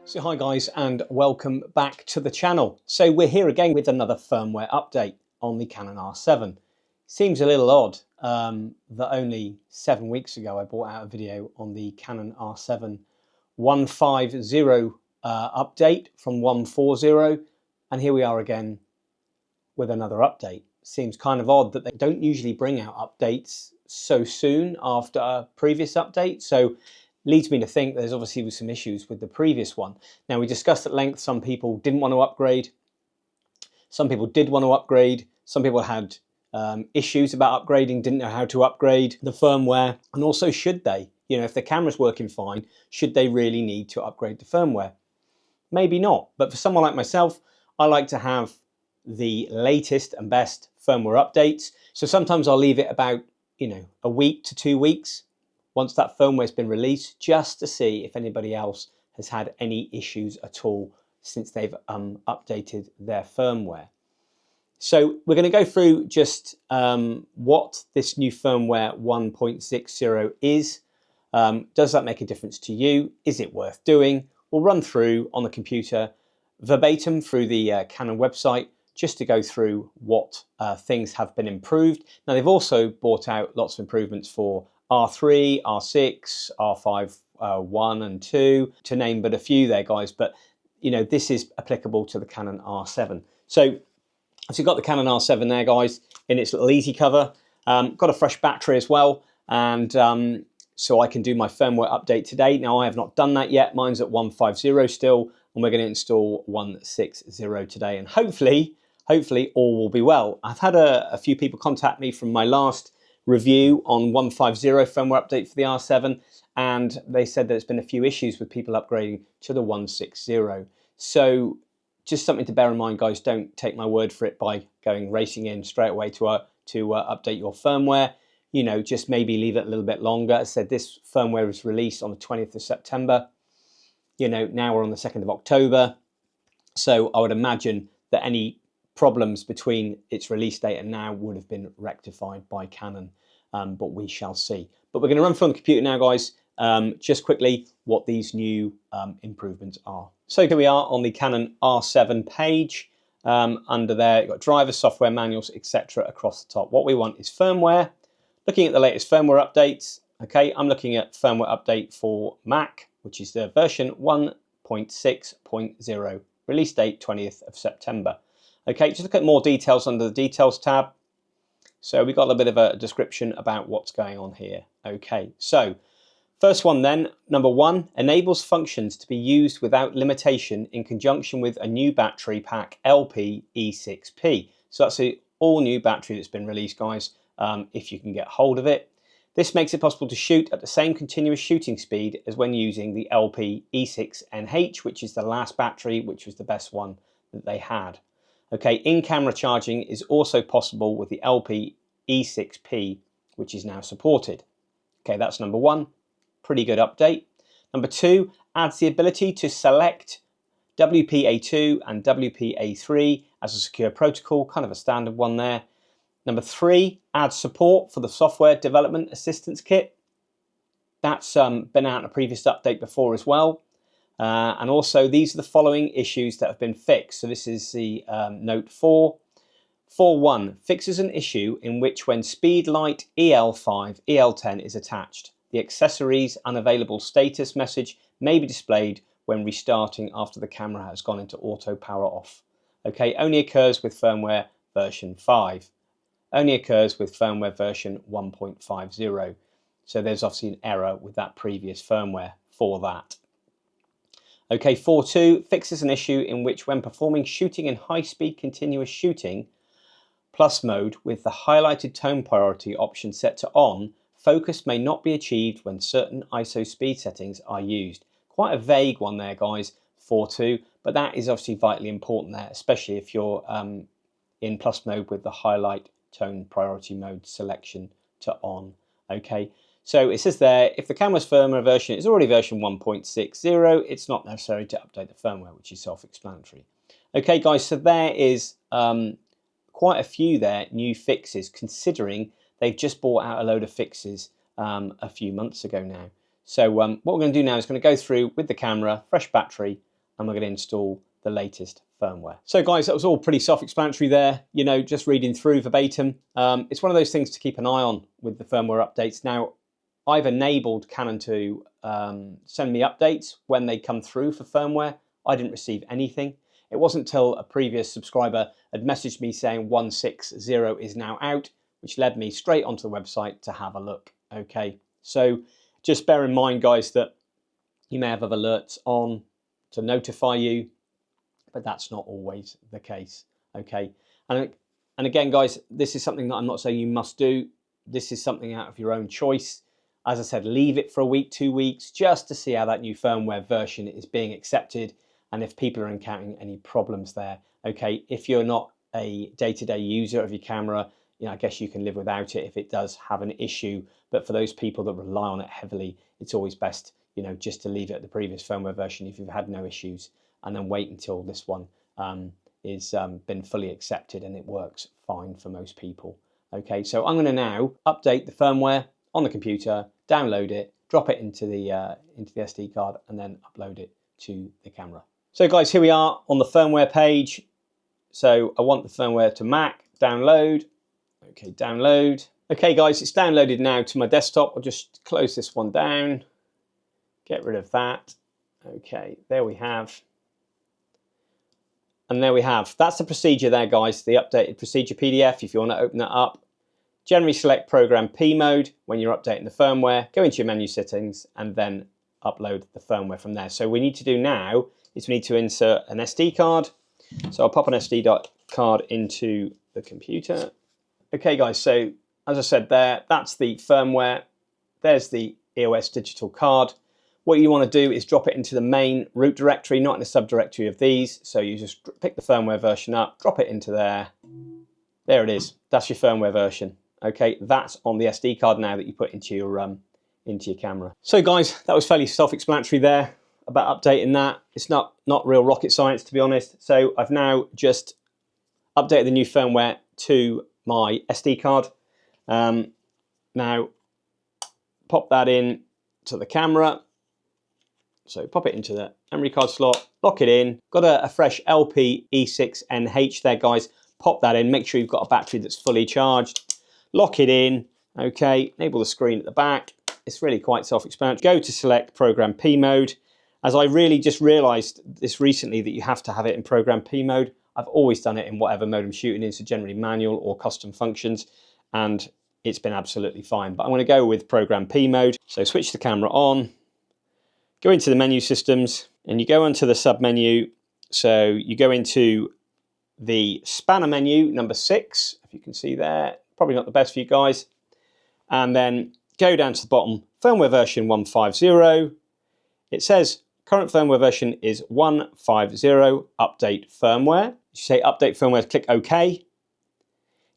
So hi guys, and welcome back to the channel. So we're here again with another firmware update on the Canon R7. Seems a little odd that only 7 weeks ago I brought out a video on the Canon R7 150 update from 140, and here we are again with another update. Seems kind of odd that they don't usually bring out updates so soon after a previous update. So leads me to think there's obviously some issues with the previous one. Now, we discussed at length some people didn't want to upgrade, some people did want to upgrade, some people had issues about upgrading, didn't know how to upgrade the firmware, and also should they? You know, if the camera's working fine, should they really need to upgrade the firmware? Maybe not, but for someone like myself, I like to have the latest and best firmware updates. So sometimes I'll leave it about, a week to 2 weeks once that firmware has been released, just to see if anybody else has had any issues at all since they've updated their firmware. So we're going to go through just what this new firmware 1.60 is. Does that make a difference to you? Is it worth doing? We'll run through on the computer verbatim through the Canon website just to go through what things have been improved. Now, they've also brought out lots of improvements for R3, R6, R5, 1 and 2, to name but a few there, guys. But, this is applicable to the Canon R7. So you've got the Canon R7 there, guys, in its little easy cover. Got a fresh battery as well. And so I can do my firmware update today. Now, I have not done that yet. Mine's at 150 still, and we're going to install 160 today. And hopefully all will be well. I've had a few people contact me from my last review on 150 firmware update for the R7, and they said there's been a few issues with people upgrading to the 160. So just something to bear in mind, guys. Don't take my word for it by going racing in straight away to update your firmware. Just maybe leave it a little bit longer. As I said, this firmware was released on the 20th of September. Now we're on the 2nd of October. So I would imagine that any problems between its release date and now would have been rectified by Canon, but we shall see. But we're going to run through on the computer now, guys, just quickly what these new improvements are. So here we are on the Canon R7 page. Under there, you've got drivers, software, manuals, etc. across the top. What we want is firmware. Looking at the latest firmware updates, okay, I'm looking at firmware update for Mac, which is the version 1.6.0, release date 20th of September. Okay, just look at more details under the details tab. So we've got a bit of a description about what's going on here. Okay, so first one then, number 1, enables functions to be used without limitation in conjunction with a new battery pack LP E6P. So that's the all new battery that's been released, guys, if you can get hold of it. This makes it possible to shoot at the same continuous shooting speed as when using the LP E6NH, which is the last battery, which was the best one that they had. Okay, in-camera charging is also possible with the LP E6P, which is now supported. Okay, that's number 1. Pretty good update. Number 2, adds the ability to select WPA2 and WPA3 as a secure protocol, kind of a standard one there. Number 3, adds support for the software development assistance kit. That's been out in a previous update before as well. And also, these are the following issues that have been fixed. So this is the note 4. 4.1 fixes an issue in which when speed light EL5, EL10 is attached, the accessories unavailable status message may be displayed when restarting after the camera has gone into auto power off. Okay, only occurs with firmware version 5. Only occurs with firmware version 1.50. So there's obviously an error with that previous firmware for that. Okay, 4.2 fixes an issue in which when performing shooting in high-speed continuous shooting plus mode with the highlighted tone priority option set to on, focus may not be achieved when certain ISO speed settings are used. Quite a vague one there, guys, 4.2, but that is obviously vitally important there, especially if you're in plus mode with the highlight tone priority mode selection to on. Okay. So it says there, if the camera's firmware version is already version 1.60, it's not necessary to update the firmware, which is self-explanatory. Okay, guys, so there is quite a few there, new fixes, considering they've just brought out a load of fixes a few months ago now. So what we're going to do now is going to go through with the camera, fresh battery, and we're going to install the latest firmware. So guys, that was all pretty self-explanatory there, you know, just reading through verbatim. It's one of those things to keep an eye on with the firmware updates. Now, I've enabled Canon to send me updates when they come through for firmware. I didn't receive anything. It wasn't until a previous subscriber had messaged me saying 1.6.0 is now out, which led me straight onto the website to have a look. Okay, so just bear in mind, guys, that you may have other alerts on to notify you, but that's not always the case. Okay, and again, guys, this is something that I'm not saying you must do. This is something out of your own choice. As I said, leave it for a week, 2 weeks, just to see how that new firmware version is being accepted and if people are encountering any problems there. Okay, if you're not a day-to-day user of your camera, you know, I guess you can live without it if it does have an issue. But for those people that rely on it heavily, it's always best, you know, just to leave it at the previous firmware version if you've had no issues, and then wait until this one is been fully accepted and it works fine for most people. Okay, so I'm going to now update the firmware on the computer, download it, drop it into the SD card, and then upload it to the camera. So guys, here we are on the firmware page. So I want the firmware to Mac, download. Okay, download. Okay guys, it's downloaded now to my desktop. I'll just close this one down, get rid of that. Okay, there we have. And there we have. That's the procedure there, guys, the updated procedure PDF. If you want to open that up, generally select Program P mode when you're updating the firmware, go into your menu settings, and then upload the firmware from there. So what we need to do now is we need to insert an SD card. So I'll pop an SD card into the computer. Okay guys, so as I said there, that's the firmware. There's the EOS digital card. What you want to do is drop it into the main root directory, not in a subdirectory of these. So you just pick the firmware version up, drop it into there. There it is. That's your firmware version. Okay, that's on the SD card now that you put into your camera. So guys, that was fairly self-explanatory there about updating that. It's not real rocket science, to be honest. So I've now just updated the new firmware to my SD card. Now pop that in to the camera. So pop it into the memory card slot, lock it in. Got a fresh LP E6NH there, guys. Pop that in, make sure you've got a battery that's fully charged. Lock it in, okay, enable the screen at the back. It's really quite self-explanatory. Go to select Program P mode. As I really just realized this recently that you have to have it in Program P mode. I've always done it in whatever mode I'm shooting in, so generally manual or custom functions, and it's been absolutely fine. But I'm gonna go with Program P mode. So switch the camera on, go into the menu systems, and you go onto the sub menu. So you go into the spanner menu, number 6, if you can see there. Probably not the best for you guys. And then go down to the bottom, firmware version 150. It says current firmware version is 150, update firmware. You say update firmware, click OK.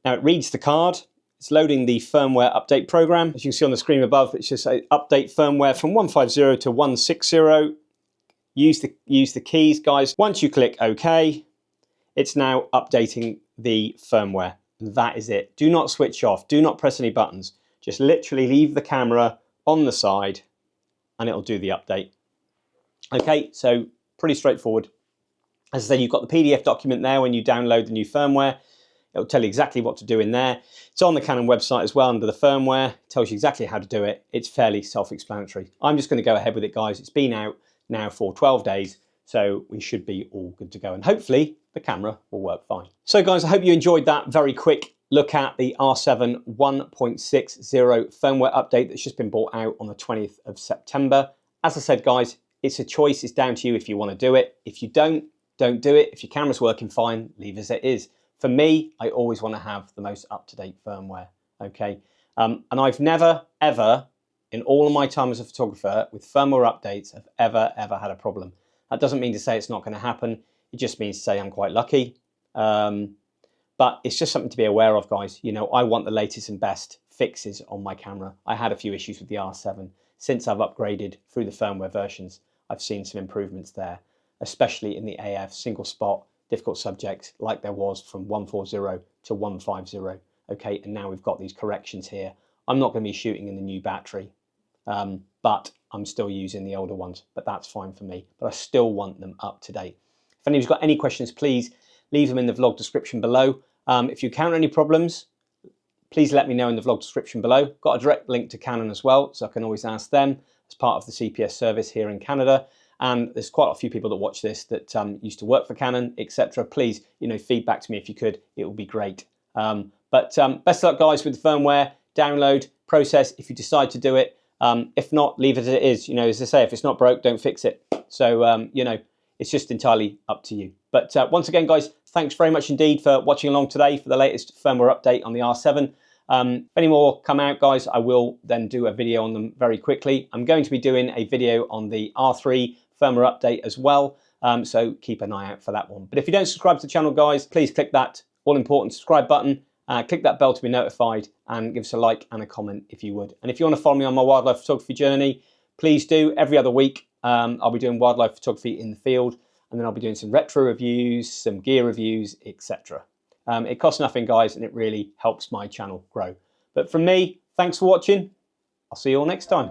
Now it reads the card. It's loading the firmware update program. As you can see on the screen above, it should say update firmware from 150 to 160. Use the keys, guys. Once you click OK, it's now updating the firmware. That is it. Do not switch off. Do not press any buttons. Just literally leave the camera on the side and it'll do the update. Okay, so pretty straightforward. As I said, you've got the PDF document there when you download the new firmware. It'll tell you exactly what to do in there. It's on the Canon website as well under the firmware. It tells you exactly how to do it. It's fairly self-explanatory. I'm just going to go ahead with it, guys. It's been out now for 12 days, so we should be all good to go. And hopefully the camera will work fine. So guys, I hope you enjoyed that very quick look at the R7 1.60 firmware update that's just been brought out on the 20th of September. As I said, guys, it's a choice. It's down to you if you want to do it. If you don't do it. If your camera's working fine, leave as it is. For me, I always want to have the most up-to-date firmware, okay? And I've never, ever, in all of my time as a photographer, with firmware updates, have ever had a problem. That doesn't mean to say it's not going to happen. It just means to say I'm quite lucky. But it's just something to be aware of, guys. You know, I want the latest and best fixes on my camera. I had a few issues with the R7. Since I've upgraded through the firmware versions, I've seen some improvements there, especially in the AF single spot difficult subjects like there was from 140 to 150. Okay, and now we've got these corrections here. I'm not going to be shooting in the new battery. but I'm still using the older ones, but that's fine for me. But I still want them up to date. If anyone's got any questions, please leave them in the vlog description below. If you encounter any problems, please let me know in the vlog description below. Got a direct link to Canon as well, so I can always ask them as part of the CPS service here in Canada. And there's quite a few people that watch this that used to work for Canon, etc. Please, feedback to me if you could. It would be great. Best of luck, guys, with the firmware download process if you decide to do it. If not, leave it as it is. As I say, if it's not broke, don't fix it. So, it's just entirely up to you. But once again, guys, thanks very much indeed for watching along today for the latest firmware update on the R7. If any more come out, guys, I will then do a video on them very quickly. I'm going to be doing a video on the R3 firmware update as well, so keep an eye out for that one. But if you don't subscribe to the channel, guys, please click that all-important subscribe button, click that bell to be notified, and give us a like and a comment if you would. And if you want to follow me on my wildlife photography journey, please do. Every other week, I'll be doing wildlife photography in the field, and then I'll be doing some retro reviews, some gear reviews, etc. It costs nothing, guys, and it really helps my channel grow. But from me, thanks for watching. I'll see you all next time.